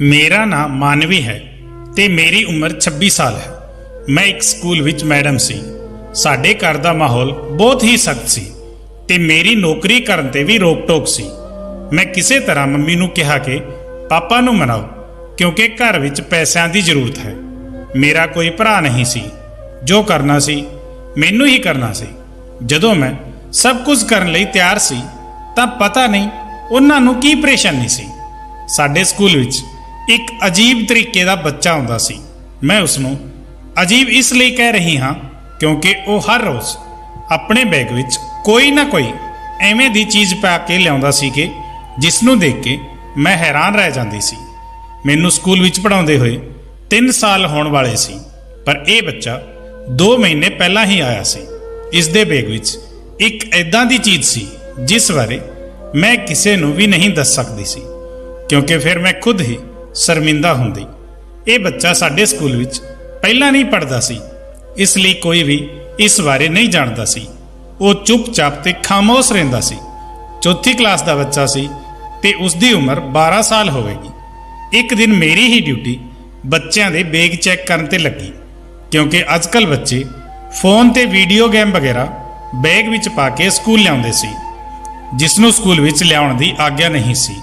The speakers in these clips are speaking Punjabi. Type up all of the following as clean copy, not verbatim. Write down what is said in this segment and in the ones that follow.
मेरा नाम मानवी है ਤੇ ਮੇਰੀ ਉਮਰ 26 ਸਾਲ ਹੈ। ਮੈਂ ਇੱਕ ਸਕੂਲ ਵਿੱਚ ਮੈਡਮ ਸੀ। ਸਾਡੇ ਘਰ ਦਾ ਮਾਹੌਲ ਬਹੁਤ ਹੀ ਸਖਤ ਸੀ ਤੇ ਮੇਰੀ ਨੌਕਰੀ ਕਰਨ ਤੇ ਵੀ ਰੋਕ ਟੋਕ ਸੀ। ਮੈਂ ਕਿਸੇ ਤਰ੍ਹਾਂ ਮੰਮੀ ਨੂੰ ਕਿਹਾ ਕਿ ਪਾਪਾ ਨੂੰ ਮਨਾਓ ਕਿਉਂਕਿ ਘਰ ਵਿੱਚ ਪੈਸਿਆਂ ਦੀ ਜ਼ਰੂਰਤ ਹੈ। ਮੇਰਾ ਕੋਈ ਭਰਾ ਨਹੀਂ ਸੀ। ਜੋ ਕਰਨਾ ਸੀ ਮੈਨੂੰ ਹੀ ਕਰਨਾ ਸੀ। ਜਦੋਂ ਮੈਂ ਸਭ ਕੁਝ ਕਰਨ ਲਈ ਤਿਆਰ ਸੀ ਤਾਂ ਪਤਾ ਨਹੀਂ ਉਹਨਾਂ ਨੂੰ ਕੀ ਪਰੇਸ਼ਾਨੀ ਸੀ। ਸਾਡੇ ਸਕੂਲ ਵਿੱਚ ਇੱਕ ਅਜੀਬ ਤਰੀਕੇ ਦਾ ਬੱਚਾ ਆਉਂਦਾ ਸੀ। ਮੈਂ ਉਸ ਨੂੰ ਅਜੀਬ ਇਸ ਲਈ ਕਹਿ ਰਹੀ ਹਾਂ ਕਿਉਂਕਿ ਉਹ ਹਰ ਰੋਜ਼ ਆਪਣੇ ਬੈਗ ਵਿੱਚ ਕੋਈ ਨਾ ਕੋਈ ਐਵੇਂ ਦੀ ਚੀਜ਼ ਪਾ ਕੇ ਲਿਆਉਂਦਾ ਸੀ ਕਿ ਜਿਸ ਨੂੰ ਦੇਖ ਕੇ ਮੈਂ ਹੈਰਾਨ ਰਹਿ ਜਾਂਦੀ ਸੀ। ਮੈਨੂੰ ਸਕੂਲ ਵਿੱਚ ਪੜ੍ਹਾਉਂਦੇ ਹੋਏ 3 ਸਾਲ ਹੋਣ ਵਾਲੇ ਸੀ, ਪਰ ਇਹ ਬੱਚਾ 2 ਮਹੀਨੇ ਪਹਿਲਾਂ ਹੀ ਆਇਆ ਸੀ। ਇਸ ਦੇ ਬੈਗ ਵਿੱਚ ਇੱਕ ਐਦਾਂ ਦੀ ਚੀਜ਼ ਸੀ ਜਿਸ ਬਾਰੇ ਮੈਂ ਕਿਸੇ ਨੂੰ ਵੀ ਨਹੀਂ ਦੱਸ ਸਕਦੀ ਸੀ ਕਿਉਂਕਿ ਫਿਰ ਮੈਂ ਖੁਦ ਹੀ ਸ਼ਰਮਿੰਦਾ ਹੁੰਦੀ। ਇਹ ਬੱਚਾ ਸਾਡੇ ਸਕੂਲ ਵਿੱਚ ਪਹਿਲਾਂ ਨਹੀਂ ਪੜ੍ਹਦਾ ਸੀ, ਇਸ ਲਈ ਕੋਈ ਵੀ ਇਸ ਬਾਰੇ ਨਹੀਂ ਜਾਣਦਾ ਸੀ। ਉਹ ਚੁੱਪਚਾਪ ਤੇ ਖਾਮੋਸ਼ ਰਹਿੰਦਾ ਸੀ। 4ਥੀ ਕਲਾਸ ਦਾ ਬੱਚਾ ਸੀ ਤੇ ਉਸ ਦੀ ਉਮਰ 12 ਸਾਲ ਹੋਵੇਗੀ। ਇੱਕ ਦਿਨ ਮੇਰੀ ਹੀ ਡਿਊਟੀ ਬੱਚਿਆਂ ਦੇ ਬੈਗ ਚੈੱਕ ਕਰਨ ਤੇ ਲੱਗੀ ਕਿਉਂਕਿ ਅੱਜਕੱਲ ਬੱਚੇ ਫੋਨ ਤੇ ਵੀਡੀਓ ਗੇਮ ਵਗੈਰਾ ਬੈਗ ਵਿੱਚ ਪਾ ਕੇ ਸਕੂਲ ਲਿਆਉਂਦੇ ਸੀ, ਜਿਸ ਨੂੰ ਸਕੂਲ ਵਿੱਚ ਲਿਆਉਣ ਦੀ ਆਗਿਆ ਨਹੀਂ ਸੀ।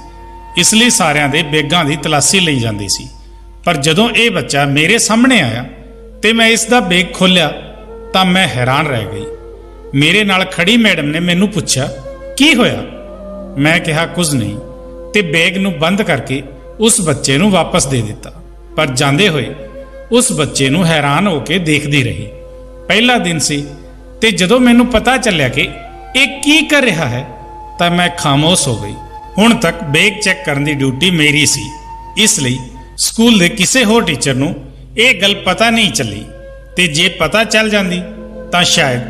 ਇਸ ਲਈ ਸਾਰਿਆਂ ਦੇ ਬੈਗਾਂ ਦੀ ਤਲਾਸ਼ੀ ਲਈ ਜਾਂਦੀ ਸੀ। ਪਰ ਜਦੋਂ ਇਹ ਬੱਚਾ ਮੇਰੇ ਸਾਹਮਣੇ ਆਇਆ ਤੇ ਮੈਂ ਇਸ ਦਾ ਬੈਗ ਖੋਲ੍ਹਿਆ ਤਾਂ ਮੈਂ ਹੈਰਾਨ ਰਹਿ ਗਈ। ਮੇਰੇ ਨਾਲ ਖੜੀ ਮੈਡਮ ਨੇ ਮੈਨੂੰ ਪੁੱਛਿਆ ਕੀ ਹੋਇਆ। ਮੈਂ ਕਿਹਾ ਕੁਝ ਨਹੀਂ ਤੇ ਬੈਗ ਨੂੰ ਬੰਦ ਕਰਕੇ ਉਸ ਬੱਚੇ ਨੂੰ ਵਾਪਸ ਦੇ ਦਿੱਤਾ। ਪਰ ਜਾਂਦੇ ਹੋਏ ਉਸ ਬੱਚੇ ਨੂੰ ਹੈਰਾਨ ਹੋ ਕੇ ਦੇਖਦੀ ਰਹੀ। ਪਹਿਲਾ ਦਿਨ ਸੀ ਤੇ ਜਦੋਂ ਮੈਨੂੰ ਪਤਾ ਚੱਲਿਆ ਕਿ ਇਹ ਕੀ ਕਰ ਰਿਹਾ ਹੈ ਤਾਂ ਮੈਂ ਖਾਮੋਸ਼ ਹੋ ਗਈ। ਹੁਣ ਤੱਕ ਬੈਗ ਚੈੱਕ ਕਰਨ ਦੀ ਡਿਊਟੀ ਮੇਰੀ ਸੀ, ਇਸ ਲਈ ਸਕੂਲ ਦੇ ਕਿਸੇ ਹੋਰ ਟੀਚਰ ਨੂੰ ਇਹ ਗੱਲ ਪਤਾ ਨਹੀਂ ਚੱਲੀ ਤੇ ਜੇ ਪਤਾ ਚੱਲ ਜਾਂਦੀ ਤਾਂ ਸ਼ਾਇਦ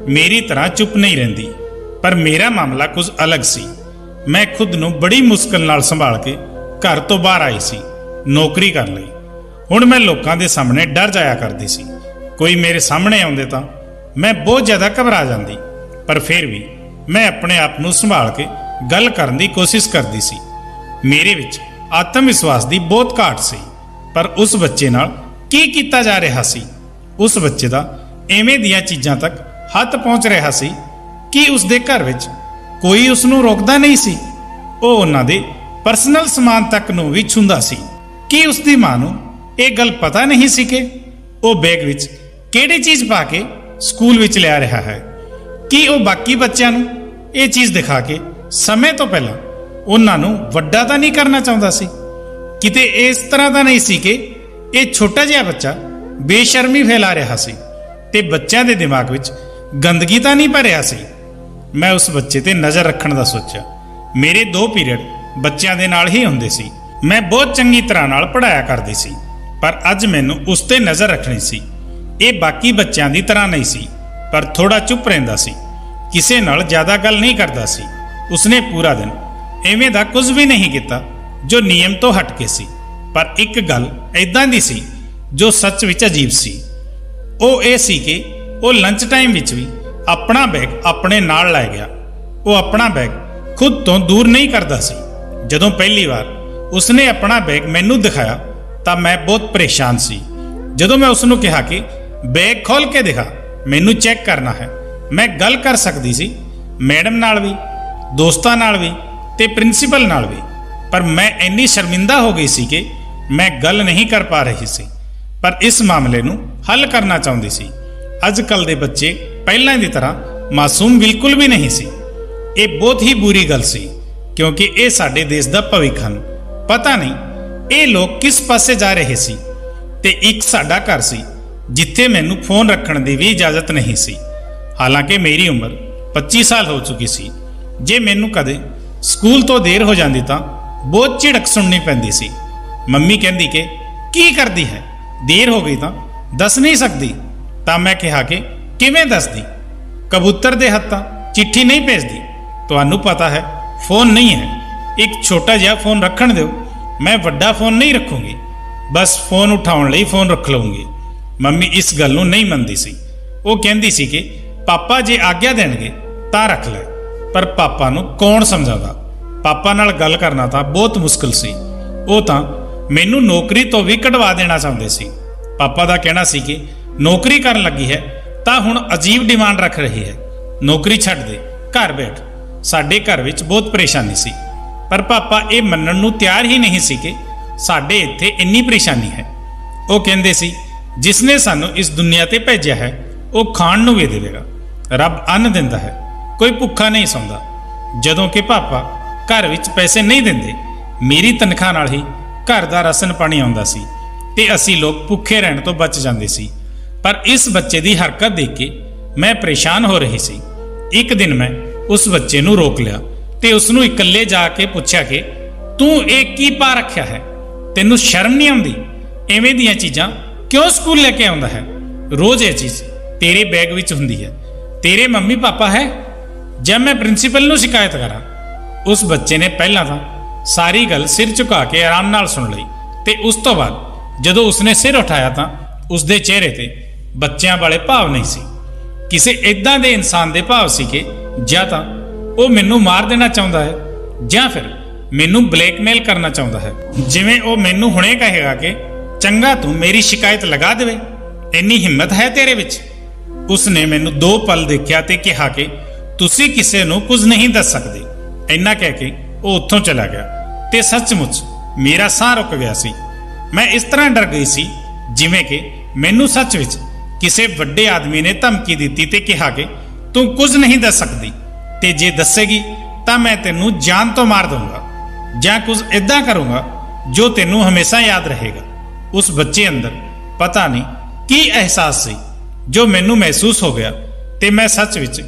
ਮੇਰੀ ਤਰ੍ਹਾਂ ਚੁੱਪ ਨਹੀਂ ਰਹਿੰਦੀ। ਪਰ ਮੇਰਾ ਮਾਮਲਾ ਕੁਝ ਅਲੱਗ ਸੀ। ਮੈਂ ਖੁਦ ਨੂੰ ਬੜੀ ਮੁਸ਼ਕਲ ਨਾਲ ਸੰਭਾਲ ਕੇ ਘਰ ਤੋਂ ਬਾਹਰ ਆਈ ਸੀ ਨੌਕਰੀ ਕਰਨ ਲਈ। ਹੁਣ ਮੈਂ ਲੋਕਾਂ ਦੇ ਸਾਹਮਣੇ ਡਰ ਜਾਇਆ ਕਰਦੀ ਸੀ। ਕੋਈ ਮੇਰੇ ਸਾਹਮਣੇ ਆਉਂਦੇ ਤਾਂ ਮੈਂ ਬਹੁਤ ਜ਼ਿਆਦਾ ਘਬਰਾ ਜਾਂਦੀ, ਪਰ ਫਿਰ ਵੀ ਮੈਂ ਆਪਣੇ ਆਪ ਨੂੰ ਸੰਭਾਲ ਕੇ ਗੱਲ ਕਰਨ ਦੀ ਕੋਸ਼ਿਸ਼ ਕਰਦੀ ਸੀ। ਮੇਰੇ ਵਿੱਚ ਆਤਮ ਵਿਸ਼ਵਾਸ ਦੀ ਬਹੁਤ ਘਾਟ ਸੀ। ਪਰ ਉਸ ਬੱਚੇ ਨਾਲ ਕੀ ਕੀਤਾ ਜਾ ਰਿਹਾ ਸੀ? ਉਸ ਬੱਚੇ ਦਾ ਐਵੇਂ ਦੀਆਂ ਚੀਜ਼ਾਂ ਤੱਕ ਹੱਥ ਪਹੁੰਚ ਰਿਹਾ ਸੀ ਕਿ ਉਸ ਦੇ ਘਰ ਵਿੱਚ ਕੋਈ ਉਸ ਨੂੰ ਰੋਕਦਾ ਨਹੀਂ ਸੀ। ਉਹ ਉਹਨਾਂ ਦੇ ਪਰਸਨਲ ਸਮਾਨ ਤੱਕ ਨੂੰ ਵੀ ਛੂੰਹਦਾ ਸੀ। ਕੀ ਉਸ ਦੀ ਮਾਂ ਨੂੰ ਇਹ ਗੱਲ ਪਤਾ ਨਹੀਂ ਸੀ ਕਿ ਉਹ ਬੈਗ ਵਿੱਚ ਕਿਹੜੀ ਚੀਜ਼ ਪਾ ਕੇ ਸਕੂਲ ਵਿੱਚ ਲਿਆ ਰਿਹਾ ਹੈ? ਕੀ ਉਹ ਬਾਕੀ ਬੱਚਿਆਂ ਨੂੰ ਇਹ ਚੀਜ਼ ਦਿਖਾ ਕੇ ਸਮੇਂ ਤੋਂ ਪਹਿਲਾਂ ਉਹਨਾਂ ਨੂੰ ਵੱਡਾ ਤਾਂ ਨਹੀਂ ਕਰਨਾ ਚਾਹੁੰਦਾ ਸੀ? ਕਿਤੇ ਇਸ ਤਰ੍ਹਾਂ ਦਾ ਨਹੀਂ ਸੀ ਕਿ ਇਹ ਛੋਟਾ ਜਿਹਾ ਬੱਚਾ ਬੇਸ਼ਰਮੀ ਫੈਲਾ ਰਿਹਾ ਸੀ ਤੇ ਬੱਚਿਆਂ ਦੇ ਦਿਮਾਗ ਵਿੱਚ ਗੰਦਗੀ ਤਾਂ ਨਹੀਂ ਭਰਿਆ ਸੀ? ਮੈਂ ਉਸ ਬੱਚੇ ਤੇ ਨਜ਼ਰ ਰੱਖਣ ਦਾ ਸੋਚਿਆ। ਮੇਰੇ 2 ਪੀਰੀਅਡ ਬੱਚਿਆਂ ਦੇ ਨਾਲ ਹੀ ਹੁੰਦੇ ਸੀ। ਮੈਂ ਬਹੁਤ ਚੰਗੀ ਤਰ੍ਹਾਂ ਨਾਲ ਪੜ੍ਹਾਇਆ ਕਰਦੀ ਸੀ, ਪਰ ਅੱਜ ਮੈਨੂੰ ਉਸ ਤੇ ਨਜ਼ਰ ਰੱਖਣੀ ਸੀ। ਇਹ ਬਾਕੀ ਬੱਚਿਆਂ ਦੀ ਤਰ੍ਹਾਂ ਨਹੀਂ ਸੀ, ਪਰ ਥੋੜਾ ਚੁੱਪ ਰਹਿੰਦਾ ਸੀ, ਕਿਸੇ ਨਾਲ ਜ਼ਿਆਦਾ ਗੱਲ ਨਹੀਂ ਕਰਦਾ ਸੀ। ਉਸਨੇ ਪੂਰਾ ਦਿਨ ਐਵੇਂ ਦਾ ਕੁਝ ਵੀ ਨਹੀਂ ਕੀਤਾ ਜੋ ਨਿਯਮ ਤੋਂ ਹਟ ਕੇ ਸੀ। ਪਰ ਇੱਕ ਗੱਲ ਐਦਾਂ ਦੀ ਸੀ ਜੋ ਸੱਚ ਵਿੱਚ ਅਜੀਬ ਸੀ। ਉਹ ਇਹ ਸੀ ਕਿ ਉਹ ਲੰਚ ਟਾਈਮ ਵਿੱਚ ਵੀ ਆਪਣਾ ਬੈਗ ਆਪਣੇ ਨਾਲ ਲੈ ਗਿਆ। ਉਹ ਆਪਣਾ ਬੈਗ ਖੁਦ ਤੋਂ ਦੂਰ ਨਹੀਂ ਕਰਦਾ ਸੀ। ਜਦੋਂ ਪਹਿਲੀ ਵਾਰ ਉਸਨੇ ਆਪਣਾ ਬੈਗ ਮੈਨੂੰ ਦਿਖਾਇਆ ਤਾਂ ਮੈਂ ਬਹੁਤ ਪਰੇਸ਼ਾਨ ਸੀ। ਜਦੋਂ ਮੈਂ ਉਸ ਨੂੰ ਕਿਹਾ ਕਿ ਬੈਗ ਖੋਲ ਕੇ ਦਿਖਾ, ਮੈਨੂੰ ਚੈੱਕ ਕਰਨਾ ਹੈ, ਮੈਂ ਗੱਲ ਕਰ ਸਕਦੀ ਸੀ ਮੈਡਮ ਨਾਲ ਵੀ, ਦੋਸਤਾਂ ਨਾਲ ਵੀ ਤੇ ਪ੍ਰਿੰਸੀਪਲ ਨਾਲ ਵੀ, ਪਰ ਮੈਂ ਇੰਨੀ ਸ਼ਰਮਿੰਦਾ ਹੋ ਗਈ ਸੀ ਕਿ ਮੈਂ ਗੱਲ ਨਹੀਂ ਕਰ ਪਾ ਰਹੀ ਸੀ। ਪਰ ਇਸ ਮਾਮਲੇ ਨੂੰ ਹੱਲ ਕਰਨਾ ਚਾਹੁੰਦੀ ਸੀ। ਅੱਜ ਕੱਲ੍ਹ ਦੇ ਬੱਚੇ ਪਹਿਲਾਂ ਦੀ ਤਰ੍ਹਾਂ ਮਾਸੂਮ ਬਿਲਕੁਲ ਵੀ ਨਹੀਂ ਸੀ। ਇਹ ਬਹੁਤ ਹੀ ਬੁਰੀ ਗੱਲ ਸੀ ਕਿਉਂਕਿ ਇਹ ਸਾਡੇ ਦੇਸ਼ ਦਾ ਭਵਿੱਖ ਹਨ। ਪਤਾ ਨਹੀਂ ਇਹ ਲੋਕ ਕਿਸ ਪਾਸੇ ਜਾ ਰਹੇ ਸੀ। ਤੇ ਇੱਕ ਸਾਡਾ ਘਰ ਸੀ ਜਿੱਥੇ ਮੈਨੂੰ ਫੋਨ ਰੱਖਣ ਦੀ ਵੀ ਇਜਾਜ਼ਤ ਨਹੀਂ ਸੀ। ਹਾਲਾਂਕਿ ਮੇਰੀ ਉਮਰ 25 ਸਾਲ ਹੋ ਚੁੱਕੀ ਸੀ। ਜੇ ਮੈਨੂੰ ਕਦੇ ਸਕੂਲ ਤੋਂ ਦੇਰ ਹੋ ਜਾਂਦੀ ਤਾਂ ਬਹੁਤ ਝਿੜਕ ਸੁਣਨੀ ਪੈਂਦੀ ਸੀ। ਮੰਮੀ ਕਹਿੰਦੀ ਕਿ ਕੀ ਕਰਦੀ ਹੈ, ਦੇਰ ਹੋ ਗਈ ਤਾਂ ਦੱਸ ਨਹੀਂ ਸਕਦੀ। ਤਾਂ ਮੈਂ ਕਿਹਾ ਕਿ ਕਿਵੇਂ ਦੱਸਦੀ, ਕਬੂਤਰ ਦੇ ਹੱਥਾਂ ਚਿੱਠੀ ਨਹੀਂ ਭੇਜਦੀ। ਤੁਹਾਨੂੰ ਪਤਾ ਹੈ ਫੋਨ ਨਹੀਂ ਹੈ, ਇੱਕ ਛੋਟਾ ਜਿਹਾ ਫੋਨ ਰੱਖਣ ਦਿਓ, ਮੈਂ ਵੱਡਾ ਫੋਨ ਨਹੀਂ ਰੱਖੂੰਗੀ, ਬਸ ਫੋਨ ਉਠਾਉਣ ਲਈ ਫੋਨ ਰੱਖ ਲਵਾਂਗੀ। ਮੰਮੀ ਇਸ ਗੱਲ ਨੂੰ ਨਹੀਂ ਮੰਨਦੀ ਸੀ। ਉਹ ਕਹਿੰਦੀ ਸੀ ਕਿ ਪਾਪਾ ਜੇ ਆਗਿਆ ਦੇਣਗੇ ਤਾਂ ਰੱਖ ਲੈ, ਪਰ ਪਾਪਾ ਨੂੰ ਕੌਣ ਸਮਝਾਉਂਦਾ? ਪਾਪਾ ਨਾਲ ਗੱਲ ਕਰਨਾ ਤਾਂ ਬਹੁਤ ਮੁਸ਼ਕਲ ਸੀ। ਉਹ ਤਾਂ ਮੈਨੂੰ ਨੌਕਰੀ ਤੋਂ ਵੀ ਕਢਵਾ ਦੇਣਾ ਚਾਹੁੰਦੇ ਸੀ। ਪਾਪਾ ਦਾ ਕਹਿਣਾ ਸੀ ਕਿ ਨੌਕਰੀ ਕਰਨ ਲੱਗੀ ਹੈ ਤਾਂ ਹੁਣ ਅਜੀਬ ਡਿਮਾਂਡ ਰੱਖ ਰਹੀ ਹੈ, ਨੌਕਰੀ ਛੱਡ ਦੇ, ਘਰ ਬੈਠ। ਸਾਡੇ ਘਰ ਵਿੱਚ ਬਹੁਤ ਪਰੇਸ਼ਾਨੀ ਸੀ, ਪਰ ਪਾਪਾ ਇਹ ਮੰਨਣ ਨੂੰ ਤਿਆਰ ਹੀ ਨਹੀਂ ਸੀ ਕਿ ਸਾਡੇ ਇੱਥੇ ਇੰਨੀ ਪਰੇਸ਼ਾਨੀ ਹੈ। ਉਹ ਕਹਿੰਦੇ ਸੀ ਜਿਸ ਨੇ ਸਾਨੂੰ ਇਸ ਦੁਨੀਆ ਤੇ ਭੇਜਿਆ ਹੈ ਉਹ ਖਾਣ ਨੂੰ ਵੀ ਦੇਵੇਗਾ। ਰੱਬ ਅੰਨ ਦਿੰਦਾ ਹੈ, ਕੋਈ ਭੁੱਖਾ ਨਹੀਂ ਸੌਂਦਾ। ਜਦੋਂ ਕਿ ਪਾਪਾ ਘਰ ਵਿੱਚ ਪੈਸੇ ਨਹੀਂ ਦਿੰਦੇ, ਮੇਰੀ ਤਨਖਾਹ ਨਾਲ ਹੀ ਘਰ ਦਾ ਰਾਸ਼ਨ ਪਾਣੀ ਆਉਂਦਾ ਸੀ ਤੇ ਅਸੀਂ ਲੋਕ ਭੁੱਖੇ ਰਹਿਣ ਤੋਂ ਬਚ ਜਾਂਦੇ ਸੀ। ਪਰ ਇਸ ਬੱਚੇ ਦੀ ਹਰਕਤ ਦੇਖ ਕੇ ਮੈਂ ਪਰੇਸ਼ਾਨ ਹੋ ਰਹੀ ਸੀ। ਇੱਕ ਦਿਨ ਮੈਂ ਉਸ ਬੱਚੇ ਨੂੰ ਰੋਕ ਲਿਆ ਤੇ ਉਸ ਨੂੰ ਇਕੱਲੇ ਜਾ ਕੇ ਪੁੱਛਿਆ ਕਿ ਤੂੰ ਇਹ ਕੀ ਪਾ ਰੱਖਿਆ ਹੈ? ਤੈਨੂੰ ਸ਼ਰਮ ਨਹੀਂ ਆਉਂਦੀ? ਐਵੇਂ ਦੀਆਂ ਚੀਜ਼ਾਂ ਕਿਉਂ ਸਕੂਲ ਲੈ ਕੇ ਆਉਂਦਾ ਹੈ? ਰੋਜ਼ ਇਹ ਚੀਜ਼ ਤੇਰੇ ਬੈਗ ਵਿੱਚ ਹੁੰਦੀ ਹੈ। ਤੇਰੇ ਮੰਮੀ ਪਾਪਾ ਹੈ? ਜਦ ਮੈਂ ਪ੍ਰਿੰਸੀਪਲ ਨੂੰ ਸ਼ਿਕਾਇਤ ਕਰਾਂ? ਉਸ ਬੱਚੇ ਨੇ ਪਹਿਲਾਂ ਤਾਂ ਸਾਰੀ ਗੱਲ ਸਿਰ ਝੁਕਾ ਕੇ ਆਰਾਮ ਨਾਲ ਸੁਣ ਲਈ ਤੇ ਉਸ ਤੋਂ ਬਾਅਦ ਜਦੋਂ ਉਸਨੇ ਸਿਰ ਉਠਾਇਆ ਤਾਂ ਉਸਦੇ ਚਿਹਰੇ ਤੇ ਬੱਚਿਆਂ ਵਾਲੇ ਭਾਵ ਨਹੀਂ ਸੀ। ਕਿਸੇ ਇਦਾਂ ਦੇ ਇਨਸਾਨ ਦੇ ਭਾਵ ਸੀ ਕਿ ਜਾਂ ਤਾਂ ਉਹ ਮੈਨੂੰ ਮਾਰ ਦੇਣਾ ਚਾਹੁੰਦਾ ਹੈ ਜਾਂ ਫਿਰ ਮੈਨੂੰ ਬਲੈਕਮੇਲ ਕਰਨਾ ਚਾਹੁੰਦਾ ਹੈ। ਜਿਵੇਂ ਉਹ ਮੈਨੂੰ ਹੁਣੇ ਕਹੇਗਾ ਕਿ ਚੰਗਾ ਤੂੰ ਮੇਰੀ ਸ਼ਿਕਾਇਤ ਲਗਾ ਦੇਵੇ, ਇੰਨੀ ਹਿੰਮਤ ਹੈ ਤੇਰੇ ਵਿੱਚ। ਉਸਨੇ ਮੈਨੂੰ 2 ਪਲ ਦੇਖਿਆ ਤੇ ਕਿਹਾ ਕਿ ਤੁਸੀਂ ਕਿਸੇ ਨੂੰ ਕੁਝ ਨਹੀਂ ਦੱਸ ਸਕਦੇ। ਇੰਨਾ ਕਹਿ ਕੇ ਉਹ ਉੱਥੋਂ ਚਲਾ ਗਿਆ ਤੇ ਸੱਚਮੁੱਚ ਮੇਰਾ ਸਾਹ ਰੁਕ ਗਿਆ ਸੀ। ਮੈਂ ਇਸ ਤਰ੍ਹਾਂ ਡਰ ਗਈ ਸੀ ਜਿਵੇਂ ਕਿ ਮੈਨੂੰ ਸੱਚ ਵਿੱਚ ਕਿਸੇ ਵੱਡੇ ਆਦਮੀ ਨੇ ਧਮਕੀ ਦਿੱਤੀ ਤੇ ਕਿਹਾ ਕਿ ਤੂੰ ਕੁਝ ਨਹੀਂ ਦੱਸ ਸਕਦੀ ਤੇ ਜੇ ਦੱਸੇਗੀ ਤਾਂ ਮੈਂ ਤੈਨੂੰ ਜਾਨ ਤੋਂ ਮਾਰ ਦਊਂਗਾ ਜਾਂ ਕੁਝ ਇਦਾਂ ਕਰੂੰਗਾ ਜੋ ਤੈਨੂੰ ਹਮੇਸ਼ਾ ਯਾਦ ਰਹੇਗਾ। ਉਸ ਬੱਚੇ ਅੰਦਰ ਪਤਾ ਨਹੀਂ ਕੀ ਅਹਿਸਾਸ ਸੀ ਜੋ ਮੈਨੂੰ ਮਹਿਸੂਸ ਹੋ ਗਿਆ ਤੇ ਮੈਂ ਸੱਚ ਵਿੱਚ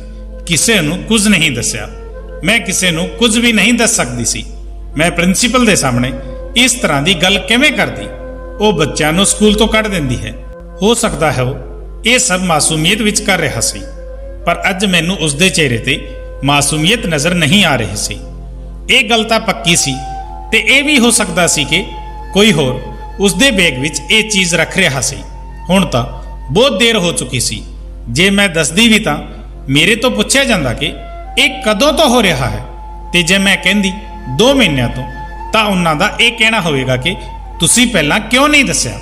ਕਿਸੇ ਨੂੰ ਕੁਝ ਨਹੀਂ ਦੱਸਿਆ। ਮੈਂ ਕਿਸੇ ਨੂੰ ਕੁਝ ਵੀ ਨਹੀਂ ਦੱਸ ਸਕਦੀ ਸੀ। ਮੈਂ ਪ੍ਰਿੰਸੀਪਲ ਦੇ ਸਾਹਮਣੇ ਇਸ ਤਰ੍ਹਾਂ ਦੀ ਗੱਲ ਕਿਵੇਂ ਕਰਦੀ? ਉਹ ਬੱਚਿਆਂ ਨੂੰ ਸਕੂਲ ਤੋਂ ਕੱਢ ਦਿੰਦੀ ਹੈ। ਹੋ ਸਕਦਾ ਹੈ ਉਹ ਇਹ ਸਭ ਮਾਸੂਮੀਅਤ ਵਿੱਚ ਕਰ ਰਿਹਾ ਸੀ, ਪਰ ਅੱਜ ਮੈਨੂੰ ਉਸਦੇ ਚਿਹਰੇ ਤੇ ਮਾਸੂਮੀਅਤ ਨਜ਼ਰ ਨਹੀਂ ਆ ਰਹੀ ਸੀ। ਇਹ ਗੱਲ ਤਾਂ ਪੱਕੀ ਸੀ ਤੇ ਇਹ ਵੀ ਹੋ ਸਕਦਾ ਸੀ ਕਿ ਕੋਈ ਹੋਰ ਉਸਦੇ ਬੈਗ ਵਿੱਚ ਇਹ ਚੀਜ਼ ਰੱਖ ਰਿਹਾ ਸੀ। ਹੁਣ ਤਾਂ ਬਹੁਤ ਦੇਰ ਹੋ ਚੁੱਕੀ ਸੀ। ਜੇ ਮੈਂ ਦੱਸਦੀ ਵੀ ਤਾਂ ਮੇਰੇ ਤੋਂ ਪੁੱਛਿਆ ਜਾਂਦਾ ਕਿ ਇਹ ਕਦੋਂ ਤੋਂ ਹੋ ਰਿਹਾ ਹੈ ਤੇ ਜੇ ਮੈਂ ਕਹਿੰਦੀ 2 ਮਹੀਨਿਆਂ ਤੋਂ ਤਾਂ ਉਹਨਾਂ ਦਾ ਇਹ ਕਹਿਣਾ ਹੋਵੇਗਾ ਕਿ ਤੁਸੀਂ ਪਹਿਲਾਂ ਕਿਉਂ ਨਹੀਂ ਦੱਸਿਆ?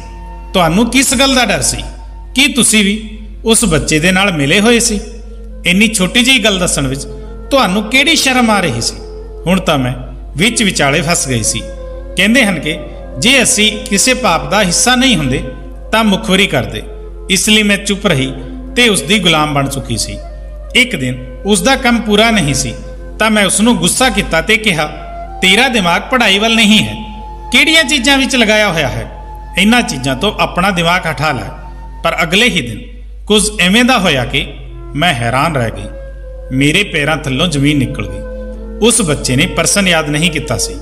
ਤੁਹਾਨੂੰ ਕਿਸ ਗੱਲ ਦਾ ਡਰ ਸੀ? ਕੀ ਤੁਸੀਂ ਵੀ ਉਸ ਬੱਚੇ ਦੇ ਨਾਲ ਮਿਲੇ ਹੋਏ ਸੀ? ਇੰਨੀ ਛੋਟੀ ਜਿਹੀ ਗੱਲ ਦੱਸਣ ਵਿੱਚ ਤੁਹਾਨੂੰ ਕਿਹੜੀ ਸ਼ਰਮ ਆ ਰਹੀ ਸੀ? ਹੁਣ ਤਾਂ ਮੈਂ ਵਿੱਚ ਵਿਚਾਲੇ ਫਸ ਗਈ ਸੀ। ਕਹਿੰਦੇ ਹਨ ਕਿ ਜੇ ਅਸੀਂ ਕਿਸੇ ਪਾਪ ਦਾ ਹਿੱਸਾ ਨਹੀਂ ਹੁੰਦੇ ਤਾਂ ਮੁਖਬਰੀ ਕਰਦੇ। ਇਸ ਲਈ ਮੈਂ ਚੁੱਪ ਰਹੀ ਤੇ ਉਸ ਦੀ ਗੁਲਾਮ ਬਣ ਚੁੱਕੀ ਸੀ। ਇੱਕ ਦਿਨ ਉਸ ਦਾ ਕੰਮ ਪੂਰਾ ਨਹੀਂ ਸੀ ਤਾਂ ਮੈਂ ਉਸ ਨੂੰ ਗੁੱਸਾ ਕੀਤਾ ਤੇ ਕਿਹਾ, ਤੇਰਾ ਦਿਮਾਗ ਪੜ੍ਹਾਈ ਵੱਲ ਨਹੀਂ ਹੈ, ਕਿਹੜੀਆਂ ਚੀਜ਼ਾਂ ਵਿੱਚ ਲਗਾਇਆ ਹੋਇਆ ਹੈ? ਇਹਨਾਂ ਚੀਜ਼ਾਂ ਤੋਂ ਆਪਣਾ ਦਿਮਾਗ ਹਟਾ ਲੈ। ਪਰ ਅਗਲੇ ਹੀ ਦਿਨ ਕੁਝ ਐਵੇਂ ਦਾ ਹੋਇਆ ਕਿ ਮੈਂ ਹੈਰਾਨ ਰਹਿ ਗਈ। ਮੇਰੇ ਪੈਰਾਂ ਥੱਲੋਂ ਜ਼ਮੀਨ ਨਿਕਲ ਗਈ। ਉਸ ਬੱਚੇ ਨੇ ਪਰਸਨ ਯਾਦ ਨਹੀਂ ਕੀਤਾ ਸੀ।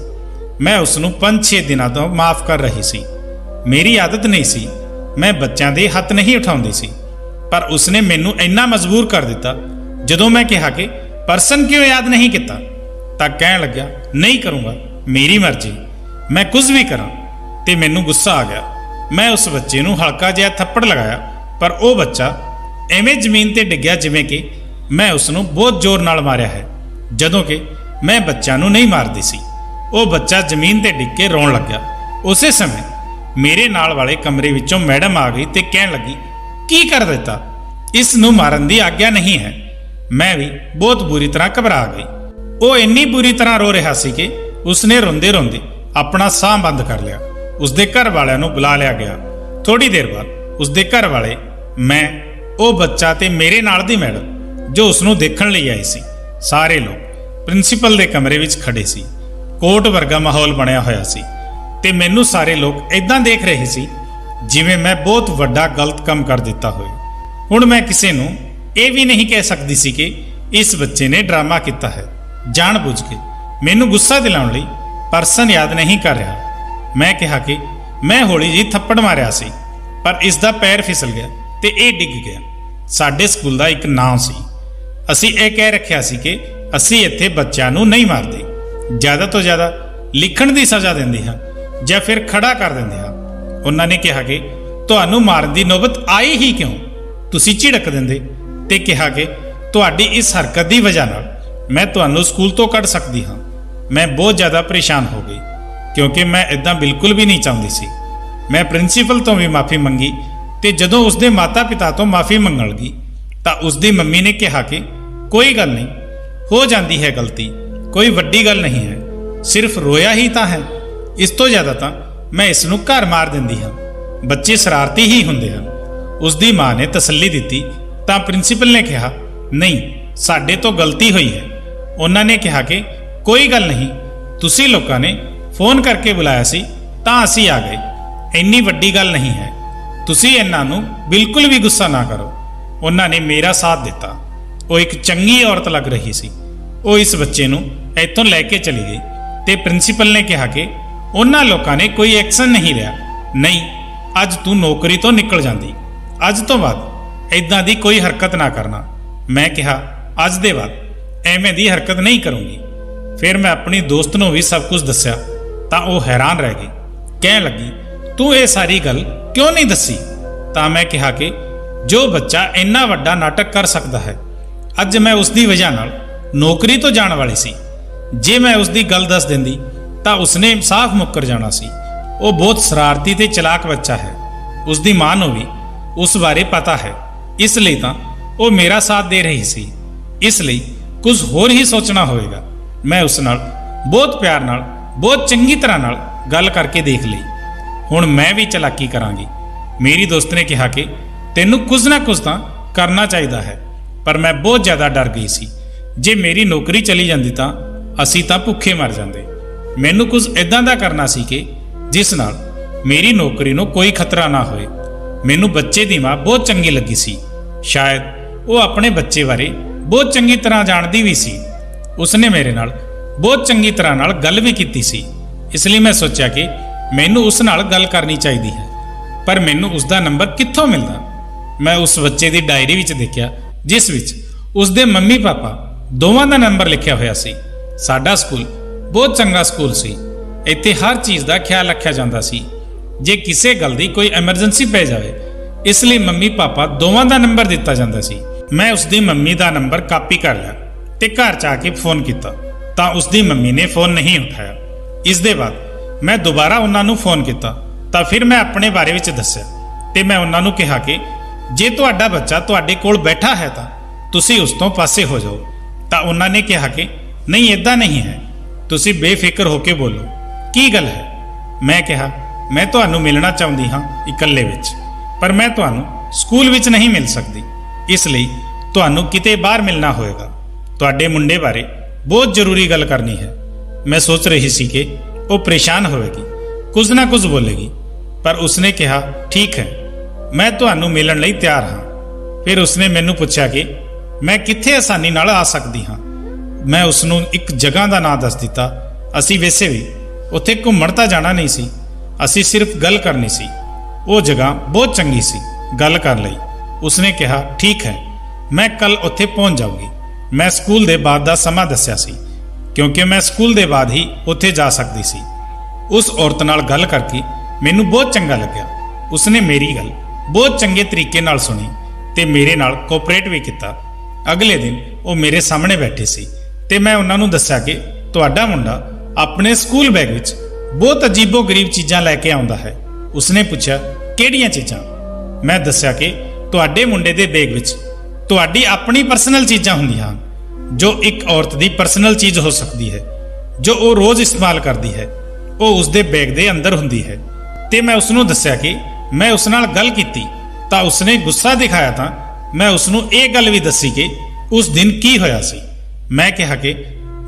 ਮੈਂ ਉਸ ਨੂੰ 5-6 ਦਿਨਾਂ ਤੋਂ ਮਾਫ ਕਰ ਰਹੀ ਸੀ। ਮੇਰੀ ਆਦਤ ਨਹੀਂ ਸੀ, ਮੈਂ ਬੱਚਿਆਂ ਦੇ ਹੱਥ ਨਹੀਂ ਉਠਾਉਂਦੀ ਸੀ, ਪਰ ਉਸਨੇ ਮੈਨੂੰ ਇੰਨਾ ਮਜਬੂਰ ਕਰ ਦਿੱਤਾ। ਜਦੋਂ ਮੈਂ ਕਿਹਾ ਕਿ ਪਰਸਨ ਕਿਉਂ ਯਾਦ ਨਹੀਂ ਕੀਤਾ ਤਾਂ ਕਹਿਣ ਲੱਗਿਆ, ਨਹੀਂ ਕਰੂੰਗਾ, ਮੇਰੀ ਮਰਜ਼ੀ, ਮੈਂ ਕੁਝ ਵੀ ਕਰਾਂ। ਤੇ ਮੈਨੂੰ ਗੁੱਸਾ ਆ ਗਿਆ। ਮੈਂ ਉਸ ਬੱਚੇ ਨੂੰ ਹਲਕਾ ਜਿਹਾ ਥੱਪੜ ਲਗਾਇਆ, ਪਰ ਉਹ ਬੱਚਾ ਐਵੇਂ ਜ਼ਮੀਨ ਤੇ ਡਿੱਗਿਆ ਜਿਵੇਂ ਕਿ ਮੈਂ ਉਸ ਨੂੰ ਬਹੁਤ ਜ਼ੋਰ ਨਾਲ ਮਾਰਿਆ ਹੈ, ਜਦੋਂ ਕਿ ਮੈਂ ਬੱਚਿਆਂ ਨੂੰ ਨਹੀਂ ਮਾਰਦੀ ਸੀ। ਉਹ ਬੱਚਾ ਜ਼ਮੀਨ ਤੇ ਡਿੱਗ ਕੇ ਰੋਣ ਲੱਗਿਆ। ਉਸੇ ਸਮੇਂ ਮੇਰੇ ਨਾਲ ਵਾਲੇ ਕਮਰੇ ਵਿੱਚੋਂ ਮੈਡਮ ਆ ਗਈ ਤੇ ਕਹਿਣ ਲੱਗੀ, ਕੀ ਕਰ ਦਿੱਤਾ? ਇਸ ਨੂੰ ਮਾਰਨ ਦੀ ਆਗਿਆ ਨਹੀਂ ਹੈ। ਮੈਂ ਵੀ ਬਹੁਤ ਬੁਰੀ ਤਰ੍ਹਾਂ ਘਬਰਾ ਗਈ। ਉਹ ਇੰਨੀ ਬੁਰੀ ਤਰ੍ਹਾਂ ਰੋ ਰਿਹਾ ਸੀ ਕਿ ਉਸਨੇ ਰੋਂਦੇ ਰੋਂਦੇ ਆਪਣਾ ਸਾਹ ਬੰਦ ਕਰ ਲਿਆ। ਉਸਦੇ ਘਰ ਵਾਲਿਆਂ ਨੂੰ ਬੁਲਾ ਲਿਆ ਗਿਆ। ਥੋੜੀ ਦੇਰ ਬਾਅਦ ਉਸਦੇ ਘਰ ਵਾਲੇ, ਮੈਂ, ਉਹ ਬੱਚਾ ਤੇ ਮੇਰੇ ਨਾਲ ਦੀ ਮੈਡਮ ਜੋ ਉਸ ਨੂੰ ਦੇਖਣ ਲਈ ਆਏ ਸੀ, ਸਾਰੇ ਲੋਕ ਪ੍ਰਿੰਸੀਪਲ ਦੇ ਕਮਰੇ ਵਿੱਚ ਖੜੇ ਸੀ। ਕੋਰਟ ਵਰਗਾ ਮਾਹੌਲ ਬਣਿਆ ਹੋਇਆ ਸੀ ਤੇ ਮੈਨੂੰ ਸਾਰੇ ਲੋਕ ਇਦਾਂ ਦੇਖ ਰਹੇ ਸੀ ਜਿਵੇਂ ਮੈਂ ਬਹੁਤ ਵੱਡਾ ਗਲਤ ਕੰਮ ਕਰ ਦਿੱਤਾ ਹੋਵੇ। ਹੁਣ ਮੈਂ ਕਿਸੇ ਨੂੰ ਇਹ ਵੀ ਨਹੀਂ ਕਹਿ ਸਕਦੀ ਸੀ ਕਿ ਇਸ ਬੱਚੇ ਨੇ ਡਰਾਮਾ ਕੀਤਾ ਹੈ, ਜਾਣਬੁੱਝ ਕੇ ਮੈਨੂੰ ਗੁੱਸਾ ਦਿਲਾਉਣ ਲਈ ਪਰਸਨ ਯਾਦ ਨਹੀਂ ਕਰ ਰਿਹਾ। ਮੈਂ ਕਿਹਾ ਕਿ ਮੈਂ ਹੌਲੀ ਜਿਹੀ ਥੱਪੜ ਮਾਰਿਆ ਸੀ, ਪਰ ਇਸ ਦਾ ਪੈਰ ਫਿਸਲ ਗਿਆ ਤੇ ਇਹ ਡਿੱਗ ਗਿਆ। ਸਾਡੇ ਸਕੂਲ ਦਾ ਇੱਕ ਨਾਮ ਸੀ। ਅਸੀਂ ਇਹ ਕਹਿ ਰੱਖਿਆ ਸੀ ਕਿ ਅਸੀਂ ਇੱਥੇ ਬੱਚਿਆਂ ਨੂੰ ਨਹੀਂ ਮਾਰਦੇ, ਜ਼ਿਆਦਾ ਤੋਂ ਜ਼ਿਆਦਾ ਲਿਖਣ ਦੀ ਸਜ਼ਾ ਦਿੰਦੇ ਹਾਂ ਜਾਂ ਫਿਰ ਖੜਾ ਕਰ ਦਿੰਦੇ ਹਾਂ। ਉਹਨਾਂ ਨੇ ਕਿਹਾ ਕਿ ਤੁਹਾਨੂੰ ਮਾਰਨ ਦੀ ਨੌਬਤ ਆਈ ਹੀ ਕਿਉਂ? ਤੁਸੀਂ ਝਿੜਕ ਦਿੰਦੇ ਤੇ ਕਿਹਾ ਕਿ ਤੁਹਾਡੀ ਇਸ ਹਰਕਤ ਦੀ ਵਜ੍ਹਾ ਨਾਲ ਮੈਂ ਤੁਹਾਨੂੰ ਸਕੂਲ ਤੋਂ ਕੱਢ ਸਕਦੀ ਹਾਂ। ਮੈਂ ਬਹੁਤ ਜ਼ਿਆਦਾ ਪਰੇਸ਼ਾਨ ਹੋ ਗਈ क्योंकि मैं इदां बिल्कुल भी नहीं चाहुंदी सी। मैं प्रिंसीपल तो भी माफ़ी मंगी ते जदों उसके माता पिता तो माफ़ी मंगण लगी तां उसकी मम्मी ने कहा कि कोई गल नहीं, हो जाती है गलती, कोई वड्डी गल नहीं है, सिर्फ रोया ही तां है। इस तो ज़्यादा तां मैं इसनूं घर मार दिंदी हाँ, बच्चे शरारती ही हुंदे हन। उसकी माँ ने तसल्ली दी तां प्रिंसीपल ने कहा नहीं, साडे तो गलती हुई है। उन्होंने कहा कि कोई गल नहीं, तुसी लोगों ने फोन करके बुलाया सी तां असीं आ गए, इन्नी वड्डी गल नहीं है, तुसी इन्हां नूं बिल्कुल भी गुस्सा ना करो। उन्होंने मेरा साथ दिता। वो एक चंगी औरत लग रही सी। वो इस बच्चे नूं इत्थों लैके चली गई ते प्रिंसीपल ने कहा कि उन्हां लोगों ने कोई एक्शन नहीं लिया। नहीं, अज तू नौकरी तो निकल जांदी, अज तो बाद इदां दी कोई हरकत ना करना। मैं कहा अज दे बाद एवें दी हरकत नहीं करूँगी। फिर मैं अपनी दोस्त नूं भी सब कुछ दस्या तां वो हैरान रह गई, कहण लगी तू ये सारी गल क्यों नहीं दसी। तां मैं कहा कि जो बच्चा इन्ना वड्डा नाटक कर सकता है, अज मैं उसकी वजह नाल नौकरी तो जाने वाली सी। जे मैं उसकी गल दस दिंदी तां उसने साफ मुकर जाना सी। वो बहुत शरारती ते चलाक बच्चा है। उसकी माँ नूं भी उस बारे पता है, इसलिए तां वो मेरा साथ दे रही सी। इसलिए कुछ होर ही सोचना होएगा। मैं उस नाल बहुत प्यार नाल, बहुत चंगी तरह नाल गल करके देख ली। हुण मैं भी चलाकी करांगी। मेरी दोस्त ने कहा कि तैनूं कुछ ना कुछ तां करना चाहिदा है, पर मैं बहुत ज़्यादा डर गई सी। जे मेरी नौकरी चली जाती तां असीं तां भुखे मर जांदे। मैनूं कुछ इदां दा करना सी कि जिस नाल मेरी नौकरी नूं कोई खतरा ना होए। मैनूं बच्चे दी मां बहुत चंगी लगी सी। शायद वो अपने बच्चे बारे बहुत चंगी तरह जानदी भी सी। उसने मेरे नाल बहुत चंगी तरह नाल गल भी कीती सी। इसलिए मैं सोचा कि मैनूं उस नाल गल करनी चाहिदी है, पर मैनूं उसका नंबर कित्थों मिलदा। मैं उस बच्चे की डायरी विच देखिया जिस विच उसके मम्मी पापा दोवां दा नंबर लिखिया होया सी। साडा स्कूल बहुत चंगा स्कूल सी। इत्थे हर चीज़ का ख्याल रखा जाता सी। जे किसी गल की कोई एमरजेंसी पै जाए, इसलिए मम्मी पापा दोवां दा नंबर दिता जाता सी। मैं उसकी मम्मी का नंबर कापी कर लिया ते घर च आके फोन किया तां उसकी मम्मी ने फोन नहीं उठाया। इस दे बाद मैं दोबारा उन्होंने फोन किया तां फिर मैं अपने बारे में दस्या ते मैं उन्होंने कहा कि जे तुहाडा बच्चा तुहाडे कोल बैठा है तां तुसी उस तो पासे हो जाओ। तां उन्होंने कहा कि नहीं, इदां नहीं है, तुसी बेफिक्र होके बोलो, की गल है। मैं कहा मैं तुहानू मिलना चाहुंदी हाँ इकल्ले विच, पर मैं तुहानू स्कूल विच नहीं मिल सकती, इसलिए तुहानू किते बाहर मिलना होएगा। तुहाडे मुंडे बारे बहुत जरूरी गल करनी है। मैं सोच रही सी कि वो परेशान होएगी, कुछ ना कुछ बोलेगी, पर उसने कहा ठीक है, मैं तुहानू मिलण लई तैयार हाँ। फिर उसने मैनू पूछा कि मैं कित्थे आसानी नाल आ सकदी हाँ। मैं उसनू एक जगह का नाम दस दिता। असी वैसे भी उत्थे घूमण तां जाना नहीं सी, असी सिर्फ गल करनी सी। वो जगह बहुत चंगी सी, गल कर लई। उसने कहा ठीक है, मैं कल उत्थे पहुंच जाऊंगी। मैं स्कूल दे बाद दा समा दस्या सी, क्योंकि मैं स्कूल दे बाद ही उत्थे जा सकती सी। उस औरत नाल गल करके मैनू बहुत चंगा लग्या। उसने मेरी गल बहुत चंगे तरीके नाल सुनी ते मेरे नाल कोऑपरेट भी किया। अगले दिन वो मेरे सामने बैठे सी ते मैं उन्होंने दस्या कि तुहाडा मुंडा अपने स्कूल बैग विच बहुत अजीबो गरीब चीज़ां लैके आउंदा है। उसने पूछा किहड़ियां चीज़ां। मैं दस्या कि तुहाडे मुंडे दे बैग विच तुहाडी अपनी पर्सनल चीज़ां हुंदियां हन, जो एक औरत दी पर्सनल चीज़ हो सकती है, जो वो रोज़ इस्तेमाल करती है, वो उसके बैग दे अंदर हुंदी है। ते मैं उसनू दस्या कि मैं उस नाल गल कीती तां उसने गुस्सा दिखाया। तां मैं उसनू ये गल भी दसी कि उस दिन की होया सी। मैं कहा कि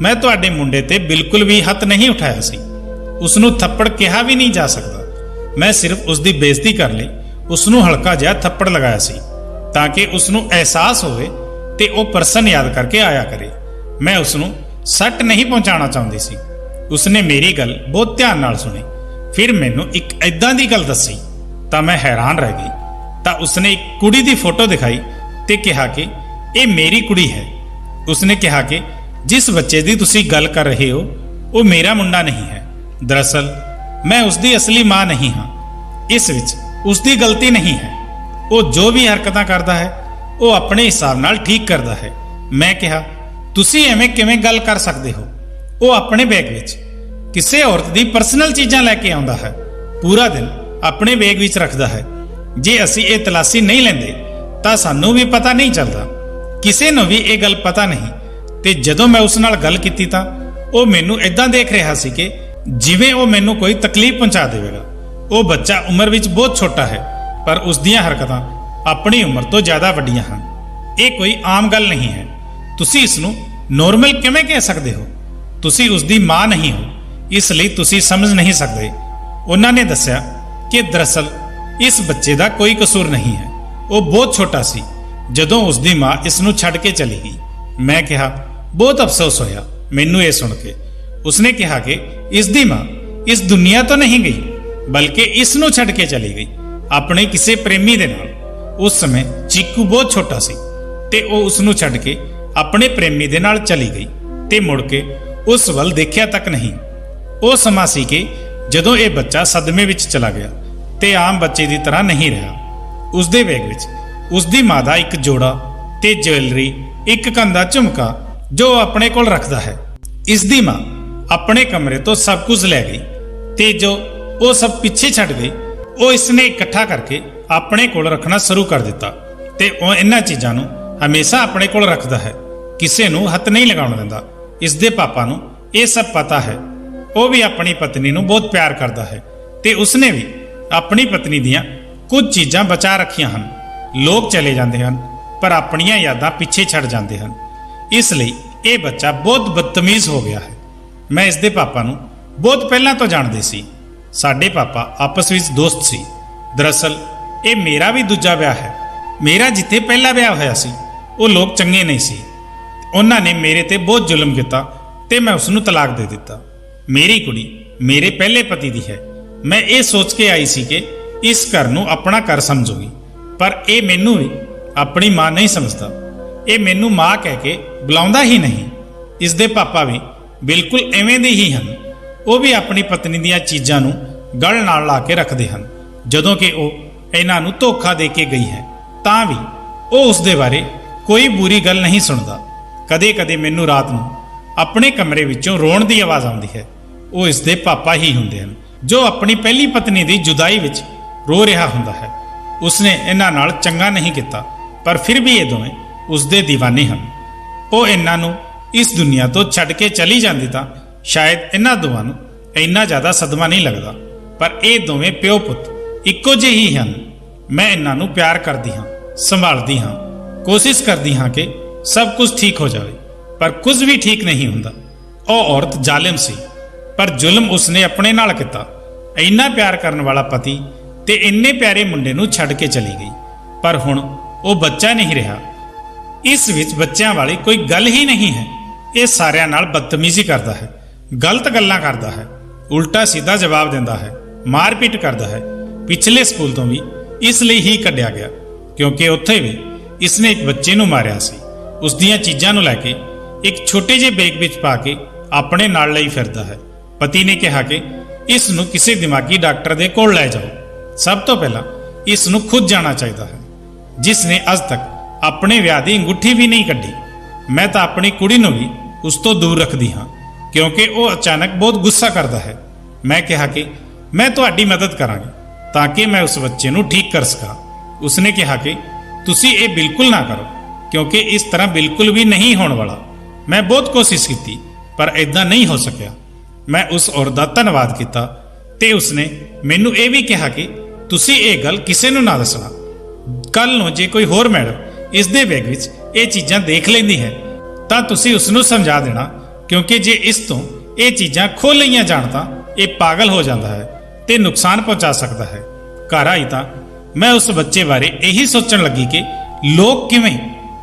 मैं तुहाडे मुंडे ते बिल्कुल भी हथ नहीं उठाया सी, उसनू थप्पड़ कहा भी नहीं जा सकता। मैं सिर्फ उसकी बेइज्जती कर ली, उसनू हल्का जिहा थप्पड़ लगाया सी ताकि उसनू एहसास होवे ते वो परसन याद करके आया करे। मैं उसनू सट नहीं पहुंचाना चाहती सी। उसने मेरी गल बहुत ध्यान नाल सुनी। फिर मैनू एक इदां दी गल दसी तां मैं हैरान रह गई। तां उसने एक कुड़ी दी फोटो दिखाई ते कहा कि ये मेरी कुड़ी है। उसने कहा कि जिस बच्चे दी तुसी गल कर रहे हो वो मेरा मुंडा नहीं है। दरअसल मैं उसकी असली माँ नहीं हाँ। इस विच उसकी गलती नहीं है। वो जो भी हरकतां करता है वो अपने हिसाब नाल ठीक करता है। मैं कहा तुसी एवें किवें गल कर सकते हो। वो अपने बैग विच ਕਿਸੇ ਔਰਤ ਦੀ ਪਰਸਨਲ ਚੀਜ਼ਾਂ ਲੈ ਕੇ ਆਉਂਦਾ ਹੈ, ਪੂਰਾ ਦਿਨ ਆਪਣੇ ਬੈਗ ਵਿੱਚ ਰੱਖਦਾ ਹੈ। ਜੇ ਅਸੀਂ ਇਹ ਤਲਾਸ਼ੀ ਨਹੀਂ ਲੈਂਦੇ ਤਾਂ ਸਾਨੂੰ ਵੀ ਪਤਾ ਨਹੀਂ ਚੱਲਦਾ। ਕਿਸੇ ਨੂੰ ਵੀ ਇਹ ਗੱਲ ਪਤਾ ਨਹੀਂ। ਤੇ ਜਦੋਂ ਮੈਂ ਉਸ ਨਾਲ ਗੱਲ ਕੀਤੀ ਤਾਂ ਉਹ ਮੈਨੂੰ ਇਦਾਂ ਦੇਖ ਰਿਹਾ ਸੀ ਕਿ ਜਿਵੇਂ ਉਹ ਮੈਨੂੰ ਕੋਈ ਤਕਲੀਫ ਪਹੁੰਚਾ ਦੇਵੇਗਾ। ਉਹ ਬੱਚਾ ਉਮਰ ਵਿੱਚ ਬਹੁਤ ਛੋਟਾ ਹੈ, ਪਰ ਉਸ ਦੀਆਂ ਹਰਕਤਾਂ ਆਪਣੀ ਉਮਰ ਤੋਂ ਜ਼ਿਆਦਾ ਵੱਡੀਆਂ ਹਨ। ਇਹ ਕੋਈ ਆਮ ਗੱਲ ਨਹੀਂ ਹੈ। ਤੁਸੀਂ ਇਸ ਨੂੰ ਨੋਰਮਲ ਕਿਵੇਂ ਕਹਿ ਸਕਦੇ ਹੋ? ਤੁਸੀਂ ਉਸ ਦੀ ਮਾਂ ਨਹੀਂ ਹੋ, ਇਸ ਲਈ ਤੁਸੀਂ ਸਮਝ ਨਹੀਂ ਸਕਦੇ। ਉਹਨਾਂ ਨੇ ਦੱਸਿਆ ਕਿ ਦਰਅਸਲ ਇਸ ਬੱਚੇ ਦਾ ਕੋਈ ਕਸੂਰ ਨਹੀਂ ਹੈ। ਉਹ ਬਹੁਤ ਛੋਟਾ ਸੀ ਜਦੋਂ ਉਸ ਦੀ ਮਾਂ ਇਸ ਨੂੰ ਛੱਡ ਕੇ ਚਲੀ ਗਈ। ਮੈਂ ਕਿਹਾ, ਬਹੁਤ ਅਫਸੋਸ ਹੋਇਆ ਮੈਨੂੰ ਇਹ ਸੁਣ ਕੇ। ਉਸਨੇ ਕਿਹਾ ਕਿ ਇਸ ਦੀ ਮਾਂ ਇਸ ਦੁਨੀਆ ਤੋਂ ਨਹੀਂ ਗਈ, ਬਲਕਿ ਇਸ ਨੂੰ ਛੱਡ ਕੇ ਚਲੀ ਗਈ ਆਪਣੇ ਕਿਸੇ ਪ੍ਰੇਮੀ ਦੇ ਨਾਲ। ਉਸ ਸਮੇਂ ਚੀਕੂ ਬਹੁਤ ਛੋਟਾ ਸੀ ਤੇ ਉਹ ਉਸ ਨੂੰ ਛੱਡ ਕੇ ਆਪਣੇ ਪ੍ਰੇਮੀ ਦੇ ਨਾਲ ਚਲੀ ਗਈ ਤੇ ਮੁੜ ਕੇ ਉਸ ਵੱਲ ਦੇਖਿਆ ਤੱਕ ਨਹੀਂ। ਉਹ ਸਮਾਂ ਸੀ ਕਿ ਜਦੋਂ ਇਹ ਬੱਚਾ ਸਦਮੇ ਵਿੱਚ ਚਲਾ ਗਿਆ ਤੇ ਆਮ ਬੱਚੇ ਦੀ ਤਰ੍ਹਾਂ ਨਹੀਂ ਰਿਹਾ। ਉਸ ਦੇ ਬੈਗ ਵਿੱਚ ਉਸ ਦੀ ਮਾਂ ਦਾ ਇੱਕ ਜੋੜਾ ਤੇ ਜਵੈਲਰੀ, ਇੱਕ ਕੰਨ ਦਾ ਝੁਮਕਾ ਜੋ ਉਹ ਆਪਣੇ ਕੋਲ ਰੱਖਦਾ ਹੈ। ਇਸ ਦੀ ਮਾਂ ਆਪਣੇ ਕਮਰੇ ਤੋਂ ਸਭ ਕੁਝ ਲੈ ਗਈ ਤੇ ਜੋ ਉਹ ਸਭ ਪਿੱਛੇ ਛੱਡ ਗਈ ਉਹ ਇਸਨੇ ਇਕੱਠਾ ਕਰਕੇ ਆਪਣੇ ਕੋਲ ਰੱਖਣਾ ਸ਼ੁਰੂ ਕਰ ਦਿੱਤਾ ਤੇ ਉਹ ਇਹਨਾਂ ਚੀਜ਼ਾਂ ਨੂੰ ਹਮੇਸ਼ਾ ਆਪਣੇ ਕੋਲ ਰੱਖਦਾ ਹੈ, ਕਿਸੇ ਨੂੰ ਹੱਥ ਨਹੀਂ ਲਗਾਉਣ ਦਿੰਦਾ। ਇਸ ਦੇ ਪਾਪਾ ਨੂੰ ਇਹ ਸਭ ਪਤਾ ਹੈ। ਉਹ ਵੀ ਆਪਣੀ ਪਤਨੀ ਨੂੰ ਬਹੁਤ ਪਿਆਰ ਕਰਦਾ ਹੈ ਤੇ ਉਸਨੇ ਵੀ ਆਪਣੀ ਪਤਨੀ ਦੀਆਂ ਕੁਝ ਚੀਜ਼ਾਂ ਬਚਾ ਰੱਖੀਆਂ ਹਨ। ਲੋਕ ਚਲੇ ਜਾਂਦੇ ਹਨ ਪਰ ਆਪਣੀਆਂ ਯਾਦਾਂ ਪਿੱਛੇ ਛੱਡ ਜਾਂਦੇ ਹਨ। ਇਸ ਲਈ ਇਹ ਬੱਚਾ ਬਹੁਤ ਬਦਤਮੀਜ਼ ਹੋ ਗਿਆ ਹੈ। ਮੈਂ ਇਸ ਦੇ ਪਾਪਾ ਨੂੰ ਬਹੁਤ ਪਹਿਲਾਂ ਤੋਂ ਜਾਣਦੀ ਸੀ। ਸਾਡੇ ਪਾਪਾ ਆਪਸ ਵਿੱਚ ਦੋਸਤ ਸੀ। ਦਰਅਸਲ ਇਹ ਮੇਰਾ ਵੀ ਦੂਜਾ ਵਿਆਹ ਹੈ। ਮੇਰਾ ਜਿੱਥੇ ਪਹਿਲਾ ਵਿਆਹ ਹੋਇਆ ਸੀ ਉਹ ਲੋਕ ਚੰਗੇ ਨਹੀਂ ਸੀ। ਉਹਨਾਂ ਨੇ ਮੇਰੇ ਤੇ ਬਹੁਤ ਜ਼ੁਲਮ ਕੀਤਾ ਤੇ ਮੈਂ ਉਸ ਨੂੰ ਤਲਾਕ ਦੇ ਦਿੱਤਾ। ਮੇਰੀ ਕੁੜੀ ਮੇਰੇ ਪਹਿਲੇ ਪਤੀ ਦੀ ਹੈ। ਮੈਂ ਇਹ ਸੋਚ ਕੇ ਆਈ ਸੀ ਕਿ ਇਸ ਘਰ ਨੂੰ ਆਪਣਾ ਘਰ ਸਮਝੂਗੀ, ਪਰ ਇਹ ਮੈਨੂੰ ਵੀ ਆਪਣੀ ਮਾਂ ਨਹੀਂ ਸਮਝਦਾ। ਇਹ ਮੈਨੂੰ ਮਾਂ ਕਹਿ ਕੇ ਬੁਲਾਉਂਦਾ ਹੀ ਨਹੀਂ। ਇਸ ਦੇ ਪਾਪਾ ਵੀ ਬਿਲਕੁਲ ਐਵੇਂ ਦੇ ਹੀ ਹਨ। ਉਹ ਵੀ ਆਪਣੀ ਪਤਨੀ ਦੀਆਂ ਚੀਜ਼ਾਂ ਨੂੰ ਗਲ ਨਾਲ ਲਾ ਕੇ ਰੱਖਦੇ ਹਨ। ਜਦੋਂ ਕਿ ਉਹ ਇਹਨਾਂ ਨੂੰ ਧੋਖਾ ਦੇ ਕੇ ਗਈ ਹੈ ਤਾਂ ਵੀ ਉਹ ਉਸ ਦੇ ਬਾਰੇ ਕੋਈ ਬੁਰੀ ਗੱਲ ਨਹੀਂ ਸੁਣਦਾ। ਕਦੇ-ਕਦੇ ਮੈਨੂੰ ਰਾਤ ਨੂੰ ਆਪਣੇ ਕਮਰੇ ਵਿੱਚੋਂ ਰੋਣ ਦੀ ਆਵਾਜ਼ ਆਉਂਦੀ ਹੈ। ਉਹ ਇਸ ਦੇ ਪਾਪਾ ਹੀ ਹੁੰਦੇ ਹਨ ਜੋ ਆਪਣੀ ਪਹਿਲੀ ਪਤਨੀ ਦੀ ਜੁਦਾਈ ਵਿੱਚ ਰੋ ਰਿਹਾ ਹੁੰਦਾ ਹੈ। ਉਸਨੇ ਇਹਨਾਂ ਨਾਲ ਚੰਗਾ ਨਹੀਂ ਕੀਤਾ, ਪਰ ਫਿਰ ਵੀ ਇਹ ਦੋਵੇਂ ਉਸ ਦੇ دیਵਾਨੇ ਹਨ। ਉਹ ਇਹਨਾਂ ਨੂੰ ਇਸ ਦੁਨੀਆ ਤੋਂ ਛੱਡ ਕੇ ਚਲੀ ਜਾਂਦੀ ਤਾਂ ਸ਼ਾਇਦ ਇਹਨਾਂ ਦੋਵਾਂ ਨੂੰ ਇੰਨਾ ਜ਼ਿਆਦਾ ਸਦਮਾ ਨਹੀਂ ਲੱਗਦਾ, ਪਰ ਇਹ ਦੋਵੇਂ ਪਿਓ ਪੁੱਤ ਇੱਕੋ ਜਿਹੇ ਹੀ ਹਨ। ਮੈਂ ਇਹਨਾਂ ਨੂੰ ਪਿਆਰ ਕਰਦੀ ਹਾਂ, ਸੰਭਾਲਦੀ ਹਾਂ, ਕੋਸ਼ਿਸ਼ ਕਰਦੀ ਹਾਂ ਕਿ ਸਭ ਕੁਝ ਠੀਕ ਹੋ ਜਾਵੇ, ਪਰ ਕੁਝ ਵੀ ਠੀਕ ਨਹੀਂ ਹੁੰਦਾ। ਉਹ ਔਰਤ ਜ਼ਾਲਿਮ ਸੀ, ਪਰ ਜ਼ੁਲਮ ਉਸਨੇ ਆਪਣੇ ਨਾਲ ਕੀਤਾ। ਇੰਨਾ ਪਿਆਰ ਕਰਨ ਵਾਲਾ ਪਤੀ ਤੇ ਇੰਨੇ ਪਿਆਰੇ ਮੁੰਡੇ ਨੂੰ ਛੱਡ ਕੇ ਚਲੀ ਗਈ, ਪਰ ਹੁਣ ਉਹ ਬੱਚਾ ਨਹੀਂ ਰਿਹਾ। ਇਸ ਵਿੱਚ ਬੱਚਿਆਂ ਵਾਲੀ ਕੋਈ ਗੱਲ ਹੀ ਨਹੀਂ ਹੈ। ਇਹ ਸਾਰਿਆਂ ਨਾਲ ਬਦਤਮੀਜ਼ੀ ਕਰਦਾ ਹੈ, ਗਲਤ ਗੱਲਾਂ ਕਰਦਾ ਹੈ, ਉਲਟਾ ਸਿੱਧਾ ਜਵਾਬ ਦਿੰਦਾ ਹੈ, ਮਾਰਪੀਟ ਕਰਦਾ ਹੈ। ਪਿਛਲੇ ਸਕੂਲ ਤੋਂ ਵੀ ਇਸ ਲਈ ਹੀ ਕੱਢਿਆ ਗਿਆ ਕਿਉਂਕਿ ਉੱਥੇ ਵੀ ਇਸਨੇ ਇੱਕ ਬੱਚੇ ਨੂੰ ਮਾਰਿਆ ਸੀ। ਉਸ ਦੀਆਂ ਚੀਜ਼ਾਂ ਨੂੰ ਲੈ ਕੇ ਇੱਕ ਛੋਟੇ ਜਿਹੇ ਬੈਗ ਵਿੱਚ ਪਾ ਕੇ ਆਪਣੇ ਨਾਲ ਲਈ ਫਿਰਦਾ ਹੈ। ਪਤੀ ਨੇ ਕਿਹਾ ਕਿ ਇਸ ਨੂੰ ਕਿਸੇ ਦਿਮਾਗੀ ਡਾਕਟਰ ਦੇ ਕੋਲ ਲੈ ਜਾਓ। ਸਭ ਤੋਂ ਪਹਿਲਾਂ ਇਸ ਨੂੰ ਖੁਦ ਜਾਣਾ ਚਾਹੀਦਾ ਹੈ, ਜਿਸ ਨੇ ਅੱਜ ਤੱਕ ਆਪਣੇ ਵਿਆਹ ਦੀ ਅੰਗੂਠੀ ਵੀ ਨਹੀਂ ਕੱਢੀ। ਮੈਂ ਤਾਂ ਆਪਣੀ ਕੁੜੀ ਨੂੰ ਵੀ ਉਸ ਤੋਂ ਦੂਰ ਰੱਖਦੀ ਹਾਂ ਕਿਉਂਕਿ ਉਹ ਅਚਾਨਕ ਬਹੁਤ ਗੁੱਸਾ ਕਰਦਾ ਹੈ। ਮੈਂ ਕਿਹਾ ਕਿ ਮੈਂ ਤੁਹਾਡੀ ਮਦਦ ਕਰਾਂਗੀ ਤਾਂ ਕਿ ਮੈਂ ਉਸ ਬੱਚੇ ਨੂੰ ਠੀਕ ਕਰ ਸਕਾਂ। ਉਸਨੇ ਕਿਹਾ ਕਿ ਤੁਸੀਂ ਇਹ ਬਿਲਕੁਲ ਨਾ ਕਰੋ ਕਿਉਂਕਿ ਇਸ ਤਰ੍ਹਾਂ ਬਿਲਕੁਲ ਵੀ ਨਹੀਂ ਹੋਣ ਵਾਲਾ। ਮੈਂ ਬਹੁਤ ਕੋਸ਼ਿਸ਼ ਕੀਤੀ ਪਰ ਇਦਾਂ ਨਹੀਂ ਹੋ ਸਕਿਆ। ਮੈਂ ਉਸ ਔਰਤ ਦਾ ਧੰਨਵਾਦ ਕੀਤਾ ਤੇ ਉਸਨੇ ਮੈਨੂੰ ਇਹ ਵੀ ਕਿਹਾ ਕਿ ਤੁਸੀਂ ਇਹ ਗੱਲ ਕਿਸੇ ਨੂੰ ਨਾ ਦੱਸਣਾ। ਕੱਲ ਨੂੰ ਜੇ ਕੋਈ ਹੋਰ ਮੈਡਮ ਇਸ ਦੇ ਬੈਗ ਵਿੱਚ ਇਹ ਚੀਜ਼ਾਂ ਦੇਖ ਲੈਂਦੀ ਹੈ ਤਾਂ ਤੁਸੀਂ ਉਸ ਨੂੰ ਸਮਝਾ ਦੇਣਾ ਕਿਉਂਕਿ ਜੇ ਇਸ ਤੋਂ ਇਹ ਚੀਜ਼ਾਂ ਖੋਹ ਲਈਆਂ ਜਾਣ ਤਾਂ ਇਹ ਪਾਗਲ ਹੋ ਜਾਂਦਾ ਹੈ ਤੇ ਨੁਕਸਾਨ ਪਹੁੰਚਾ ਸਕਦਾ ਹੈ। ਘਰ ਆਈ ਤਾਂ ਮੈਂ ਉਸ ਬੱਚੇ ਬਾਰੇ ਇਹੀ ਸੋਚਣ ਲੱਗੀ ਕਿ ਲੋਕ ਕਿਵੇਂ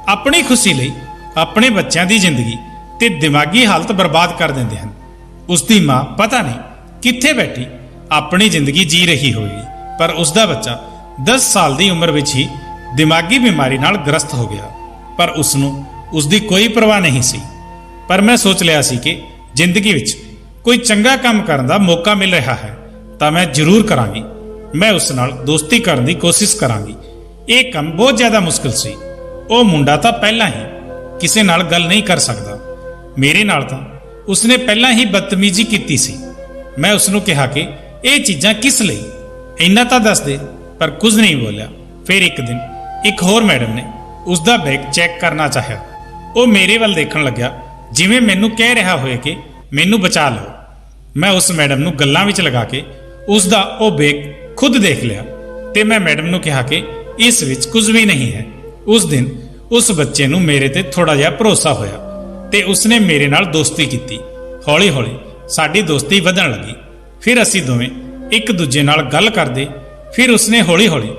ਆਪਣੀ ਖੁਸ਼ੀ ਲਈ ਆਪਣੇ ਬੱਚਿਆਂ ਦੀ ਜ਼ਿੰਦਗੀ ਤੇ ਦਿਮਾਗੀ ਹਾਲਤ ਬਰਬਾਦ ਕਰ ਦਿੰਦੇ ਹਨ। ਉਸ ਦੀ ਮਾਂ ਪਤਾ ਨਹੀਂ ਕਿੱਥੇ ਬੈਠੀ ਆਪਣੀ ਜ਼ਿੰਦਗੀ ਜੀ ਰਹੀ ਹੋਵੇਗੀ, ਪਰ ਉਸ ਦਾ ਬੱਚਾ 10 ਸਾਲ ਦੀ ਉਮਰ ਵਿੱਚ ਹੀ ਦਿਮਾਗੀ ਬਿਮਾਰੀ ਨਾਲ ਗ੍ਰਸਤ ਹੋ ਗਿਆ, ਪਰ ਉਸ ਨੂੰ ਉਸ ਦੀ ਕੋਈ ਪਰਵਾਹ ਨਹੀਂ ਸੀ। ਪਰ ਮੈਂ ਸੋਚ ਲਿਆ ਸੀ ਕਿ ਜ਼ਿੰਦਗੀ ਵਿੱਚ ਕੋਈ ਚੰਗਾ ਕੰਮ ਕਰਨ ਦਾ ਮੌਕਾ ਮਿਲ ਰਿਹਾ ਹੈ ਤਾਂ ਮੈਂ ਜ਼ਰੂਰ ਕਰਾਂਗੀ। ਮੈਂ ਉਸ ਨਾਲ ਦੋਸਤੀ ਕਰਨ ਦੀ ਕੋਸ਼ਿਸ਼ ਕਰਾਂਗੀ। ਇਹ ਕੰਮ ਬਹੁਤ ਜ਼ਿਆਦਾ ਮੁਸ਼ਕਿਲ ਸੀ। ਉਹ ਮੁੰਡਾ ਤਾਂ ਪਹਿਲਾਂ ਹੀ ਕਿਸੇ ਨਾਲ ਗੱਲ ਨਹੀਂ ਕਰ ਸਕਦਾ। ਮੇਰੇ ਨਾਲ ਤਾਂ ਉਸਨੇ ਪਹਿਲਾਂ ਹੀ ਬਦਤਮੀਜ਼ੀ ਕੀਤੀ ਸੀ मैं उसनों कहा कि ਇਹ ਚੀਜ਼ਾਂ ਕਿਸ ਲਈ ਇੰਨਾ ਤਾਂ ਦੱਸ ਦੇ, ਪਰ ਕੁਝ ਨਹੀਂ ਬੋਲਿਆ। ਫਿਰ ਇੱਕ ਦਿਨ ਇੱਕ ਹੋਰ ਮੈਡਮ ਨੇ ਉਸ ਦਾ ਬੈਗ ਚੈੱਕ ਕਰਨਾ ਚਾਹਿਆ। ਉਹ ਮੇਰੇ ਵੱਲ ਦੇਖਣ ਲੱਗਿਆ ਜਿਵੇਂ ਮੈਨੂੰ ਕਹਿ ਰਿਹਾ ਹੋਵੇ ਕਿ ਮੈਨੂੰ ਬਚਾ ਲਓ। ਮੈਂ ਉਸ ਮੈਡਮ ਨੂੰ ਗੱਲਾਂ ਵਿੱਚ ਲਗਾ ਕੇ ਉਸ ਦਾ ਉਹ ਬੈਗ ਖੁਦ ਦੇਖ ਲਿਆ ਤੇ ਮੈਂ ਮੈਡਮ ਨੂੰ ਕਿਹਾ ਕਿ ਇਸ ਵਿੱਚ ਕੁਝ ਵੀ ਨਹੀਂ ਹੈ। ਉਸ ਦਿਨ ਉਸ ਬੱਚੇ ਨੂੰ ਮੇਰੇ ਤੇ ਥੋੜਾ ਜਿਹਾ ਭਰੋਸਾ ਹੋਇਆ ਤੇ ਉਸਨੇ ਮੇਰੇ ਨਾਲ ਦੋਸਤੀ ਕੀਤੀ। ਹੌਲੀ ਹੌਲੀ ਸਾਡੀ ਦੋਸਤੀ ਵਧਣ ਲੱਗੀ। ਫਿਰ ਅਸੀਂ ਦੋਵੇਂ ਇੱਕ ਦੂਜੇ ਨਾਲ ਗੱਲ ਕਰਦੇ। ਫਿਰ ਉਸਨੇ ਹੌਲੀ ਹੌਲੀ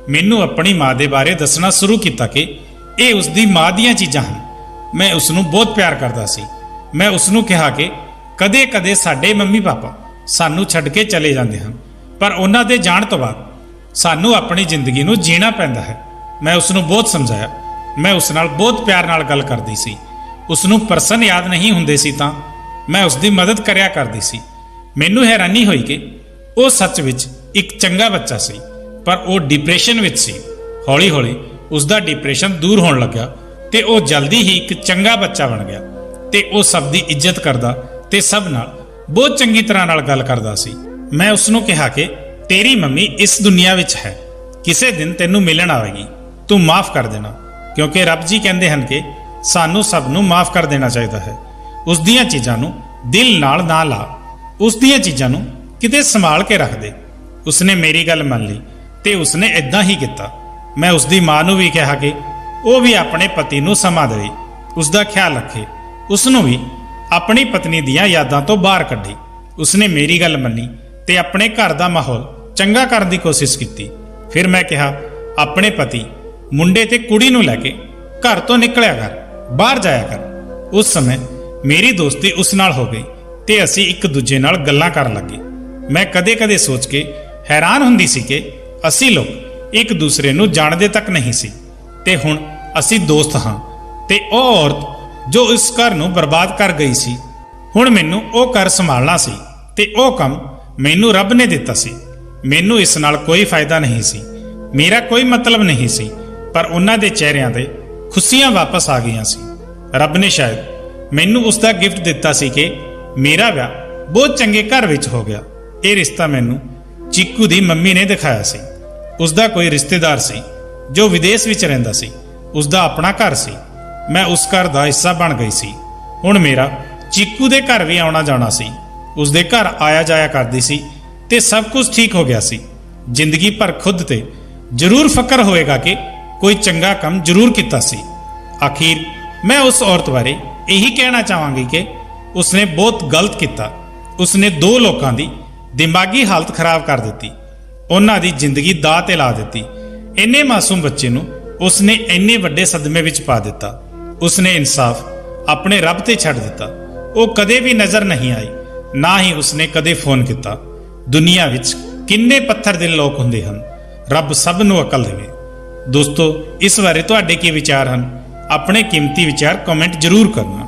ਮੈਨੂੰ ਆਪਣੀ ਮਾਂ ਦੇ ਬਾਰੇ ਦੱਸਣਾ ਸ਼ੁਰੂ ਕੀਤਾ ਕਿ ਇਹ ਉਸਦੀ ਮਾਂ ਦੀਆਂ ਚੀਜ਼ਾਂ ਹਨ। ਮੈਂ ਉਸ ਨੂੰ ਬਹੁਤ ਪਿਆਰ ਕਰਦਾ ਸੀ। ਮੈਂ ਉਸ ਨੂੰ ਕਿਹਾ ਕਿ ਕਦੇ-ਕਦੇ ਸਾਡੇ ਮੰਮੀ ਪਾਪਾ ਸਾਨੂੰ ਛੱਡ ਕੇ ਚਲੇ ਜਾਂਦੇ ਹਨ, ਪਰ ਉਹਨਾਂ ਦੇ ਜਾਣ ਤੋਂ ਬਾਅਦ ਸਾਨੂੰ ਆਪਣੀ ਜ਼ਿੰਦਗੀ ਨੂੰ ਜੀਣਾ ਪੈਂਦਾ ਹੈ। ਮੈਂ ਉਸ ਨੂੰ ਬਹੁਤ ਸਮਝਾਇਆ। ਮੈਂ ਉਸ ਨਾਲ ਬਹੁਤ ਪਿਆਰ ਨਾਲ ਗੱਲ ਕਰਦੀ ਸੀ। ਉਸ ਨੂੰ ਪਰਸਨ ਯਾਦ ਨਹੀਂ ਹੁੰਦੇ ਸੀ ਤਾਂ ਮੈਂ ਉਸ ਦੀ ਮਦਦ ਕਰਿਆ ਕਰਦੀ ਸੀ। ਮੈਨੂੰ ਹੈਰਾਨੀ ਹੋਈ ਕਿ ਉਹ ਸੱਚ ਵਿੱਚ ਇੱਕ ਚੰਗਾ ਬੱਚਾ ਸੀ, ਪਰ ਉਹ ਡਿਪਰੈਸ਼ਨ ਵਿੱਚ ਸੀ। ਹੌਲੀ ਹੌਲੀ ਉਸ ਦਾ ਡਿਪਰੈਸ਼ਨ ਦੂਰ ਹੋਣ ਲੱਗਾ ਤੇ ਉਹ ਜਲਦੀ ਹੀ ਇੱਕ ਚੰਗਾ ਬੱਚਾ ਬਣ ਗਿਆ ਤੇ ਉਹ ਸਭ ਦੀ ਇੱਜ਼ਤ ਕਰਦਾ ਤੇ ਸਭ ਨਾਲ ਬਹੁਤ ਚੰਗੀ ਤਰ੍ਹਾਂ ਨਾਲ ਗੱਲ ਕਰਦਾ ਸੀ। ਮੈਂ ਉਸ ਨੂੰ ਕਿਹਾ ਕਿ ਤੇਰੀ ਮੰਮੀ ਇਸ ਦੁਨੀਆ ਵਿੱਚ ਹੈ, ਕਿਸੇ ਦਿਨ ਤੈਨੂੰ ਮਿਲਣ ਆਵੇਗੀ, ਤੂੰ ਮਾਫ ਕਰ ਦੇਣਾ, ਕਿਉਂਕਿ ਰੱਬ ਜੀ ਕਹਿੰਦੇ ਹਨ ਕਿ ਸਾਨੂੰ ਸਭ ਨੂੰ ਮਾਫ ਕਰ ਦੇਣਾ ਚਾਹੀਦਾ ਹੈ। ਉਸ ਦੀਆਂ ਚੀਜ਼ਾਂ ਨੂੰ ਦਿਲ ਨਾਲ ਨਾ ਲਾ, ਉਸ ਦੀਆਂ ਚੀਜ਼ਾਂ ਨੂੰ ਕਿਤੇ ਸੰਭਾਲ ਕੇ ਰੱਖ ਦੇ। ਉਸਨੇ ਮੇਰੀ ਗੱਲ ਮੰਨ ਲਈ ਤੇ ਉਸਨੇ ਇਦਾਂ ਹੀ ਕੀਤਾ। ਮੈਂ ਉਸ ਦੀ ਮਾਂ ਨੂੰ ਵੀ ਕਿਹਾ ਕਿ ਉਹ ਵੀ ਆਪਣੇ ਪਤੀ ਨੂੰ ਸਮਾਂ ਦੇਵੇ, ਉਸ ਦਾ ਖਿਆਲ ਰੱਖੇ, ਉਸ ਨੂੰ ਵੀ ਆਪਣੀ ਪਤਨੀ ਦੀਆਂ ਯਾਦਾਂ ਤੋਂ ਬਾਹਰ ਕੱਢੇ। ਉਸਨੇ ਮੇਰੀ ਗੱਲ ਮੰਨੀ ਤੇ ਆਪਣੇ ਘਰ ਦਾ ਮਾਹੌਲ ਚੰਗਾ ਕਰਨ ਦੀ ਕੋਸ਼ਿਸ਼ ਕੀਤੀ। ਫਿਰ ਮੈਂ ਕਿਹਾ ਆਪਣੇ ਪਤੀ, ਮੁੰਡੇ ਤੇ ਕੁੜੀ ਨੂੰ ਲੈ ਕੇ ਘਰ ਤੋਂ ਨਿਕਲਿਆ ਕਰ, ਬਾਹਰ ਜਾਇਆ ਕਰ। ਉਸ ਸਮੇਂ ਮੇਰੀ ਦੋਸਤੀ ਉਸ ਨਾਲ ਹੋ ਗਈ ਤੇ ਅਸੀਂ ਇੱਕ ਦੂਜੇ ਨਾਲ ਗੱਲਾਂ ਕਰਨ ਲੱਗੇ। ਮੈਂ ਕਦੇ-ਕਦੇ ਸੋਚ ਕੇ ਹੈਰਾਨ ਹੁੰਦੀ ਸੀ ਕਿ ਅਸੀਂ ਲੋਕ ਇੱਕ ਦੂਸਰੇ ਨੂੰ ਜਾਣਦੇ ਤੱਕ ਨਹੀਂ ਸੀ ਤੇ ਹੁਣ ਅਸੀਂ ਦੋਸਤ ਹਾਂ। ਤੇ ਉਹ ਔਰਤ ਜੋ ਇਸ ਘਰ ਨੂੰ ਬਰਬਾਦ ਕਰ ਗਈ ਸੀ, ਹੁਣ ਮੈਨੂੰ ਉਹ ਘਰ ਸੰਭਾਲਣਾ ਸੀ ਤੇ ਉਹ ਕੰਮ ਮੈਨੂੰ ਰੱਬ ਨੇ ਦਿੱਤਾ ਸੀ। ਮੈਨੂੰ ਇਸ ਨਾਲ ਕੋਈ ਫਾਇਦਾ ਨਹੀਂ ਸੀ, ਮੇਰਾ ਕੋਈ ਮਤਲਬ ਨਹੀਂ ਸੀ, ਪਰ ਉਹਨਾਂ ਦੇ ਚਿਹਰਿਆਂ ਤੇ ਖੁਸ਼ੀਆਂ ਵਾਪਸ ਆ ਗਈਆਂ ਸੀ। ਰੱਬ ਨੇ ਸ਼ਾਇਦ ਮੈਨੂੰ ਉਸ ਦਾ ਗਿਫਟ ਦਿੱਤਾ ਸੀ ਕਿ ਮੇਰਾ ਵਿਆਹ ਬਹੁਤ ਚੰਗੇ ਘਰ ਵਿੱਚ ਹੋ ਗਿਆ। ਇਹ ਰਿਸ਼ਤਾ ਮੈਨੂੰ ਚੀਕੂ ਦੀ ਮੰਮੀ ਨੇ ਦਿਖਾਇਆ ਸੀ। ਉਸ ਦਾ ਕੋਈ ਰਿਸ਼ਤੇਦਾਰ ਸੀ ਜੋ ਵਿਦੇਸ਼ ਵਿੱਚ ਰਹਿੰਦਾ ਸੀ। ਉਸ ਦਾ ਆਪਣਾ ਘਰ ਸੀ। ਮੈਂ ਉਸ ਘਰ ਦਾ ਹਿੱਸਾ ਬਣ ਗਈ ਸੀ। ਹੁਣ ਮੇਰਾ ਚੀਕੂ ਦੇ ਘਰ ਵੀ ਆਉਣਾ ਜਾਣਾ ਸੀ। ਉਸ ਦੇ ਘਰ ਆਇਆ ਜਾਇਆ ਕਰਦੀ ਸੀ ਤੇ ਸਭ ਕੁਝ ਠੀਕ ਹੋ ਗਿਆ ਸੀ। ਜ਼ਿੰਦਗੀ ਭਰ ਖੁਦ ਤੇ ਜ਼ਰੂਰ ਫਕਰ ਹੋਏਗਾ ਕਿ ਕੋਈ ਚੰਗਾ ਕੰਮ ਜ਼ਰੂਰ ਕੀਤਾ ਸੀ। ਆਖਿਰ ਮੈਂ ਉਸ ਔਰਤ ਬਾਰੇ ਇਹੀ ਕਹਿਣਾ ਚਾਹਾਂਗੀ ਕਿ ਉਸਨੇ ਬਹੁਤ ਗਲਤ ਕੀਤਾ। ਉਸਨੇ ਦੋ ਲੋਕਾਂ ਦੀ ਦਿਮਾਗੀ ਹਾਲਤ ਖਰਾਬ ਕਰ ਦਿੱਤੀ, ਉਹਨਾਂ ਦੀ ਜ਼ਿੰਦਗੀ ਦਾਅ ਤੇ ਲਾ ਦਿੱਤੀ। ਇੰਨੇ ਮਾਸੂਮ ਬੱਚੇ ਨੂੰ ਉਸਨੇ ਇੰਨੇ ਵੱਡੇ ਸਦਮੇ ਵਿੱਚ ਪਾ ਦਿੱਤਾ। ਉਸਨੇ ਇਨਸਾਫ ਆਪਣੇ ਰੱਬ ਤੇ ਛੱਡ ਦਿੱਤਾ। ਉਹ ਕਦੇ ਵੀ ਨਜ਼ਰ ਨਹੀਂ ਆਈ, ਨਾ ਹੀ ਉਸਨੇ ਕਦੇ ਫੋਨ ਕੀਤਾ। ਦੁਨੀਆ ਵਿੱਚ ਕਿੰਨੇ ਪੱਥਰ ਦਿਲ ਲੋਕ ਹੁੰਦੇ ਹਨ, ਰੱਬ ਸਭ ਨੂੰ ਅਕਲ ਦੇਵੇ। ਦੋਸਤੋ, ਇਸ ਬਾਰੇ ਤੁਹਾਡੇ ਕੀ ਵਿਚਾਰ ਹਨ? ਆਪਣੇ ਕੀਮਤੀ ਵਿਚਾਰ ਕਮੈਂਟ ਜ਼ਰੂਰ ਕਰਨਾ।